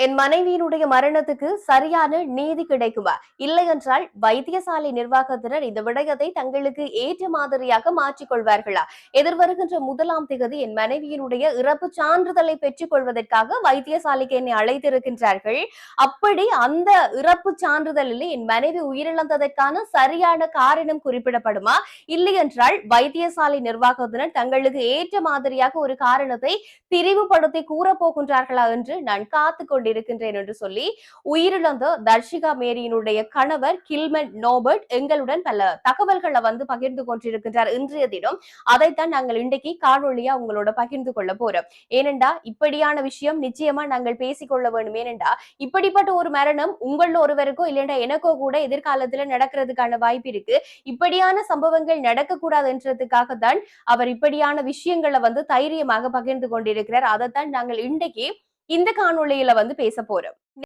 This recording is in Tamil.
என் மனைவியினுடைய மரணத்துக்கு சரியான நீதி கிடைக்குமா? இல்லை என்றால் வைத்தியசாலை நிர்வாகத்தினர் இந்த விடயத்தை தங்களுக்கு ஏற்ற மாதிரியாக மாற்றிக்கொள்வார்களா? எதிர்வருகின்ற 1ஆம் தேதி என் மனைவியினுடைய இறப்பு சான்றிதழை பெற்றுக் கொள்வதற்காக வைத்தியசாலைக்கு என்னை அழைத்திருக்கின்றார்கள். அப்படி அந்த இறப்பு சான்றிதழில் என் மனைவி உயிரிழந்ததற்கான சரியான காரணம் குறிப்பிடப்படுமா? இல்லை என்றால் வைத்தியசாலை நிர்வாகத்தினர் தங்களுக்கு ஏற்ற மாதிரியாக ஒரு காரணத்தை திரிவுபடுத்தி கூறப்போகின்றார்களா என்று நான் காத்துக் கொண்டிருக்கின்றேன் என்று சொல்லி உயிரிழந்த தர்ஷிகா மேரியினுடைய கணவர் கில்மன் நோபர்ட் எங்களுடன் பல தகவல்களை பகிர்ந்து கொண்டிருக்கின்றார் இன்றைய தினம். அதைத்தான் நாங்கள் இன்றைக்கு காணொலியா உங்களோட பகிர்ந்து கொள்ள போறோம். ஏனென்றா இப்படியான விஷயம் நிச்சயமா நாங்கள் பேசிக்கொள்ள வேண்டும். ஏனென்றா இப்படிப்பட்ட ஒரு மரணம் உங்கள ஒருவருக்கோ இல்லைன்னா எனக்கோ கூட எதிர்காலத்துல நடக்கிறதுக்கான வாய்ப்பு இருக்கு. இப்படியான சம்பவங்கள் நடக்கக்கூடாது என்றதுக்காகத்தான் அவர் இப்படியான விஷயங்களை தைரியமாக பகிர்ந்து கொண்டிருக்கிறார். அதைத்தான் நாங்கள் இன்றைக்கு இந்த காணொளியில பேச போறோம்.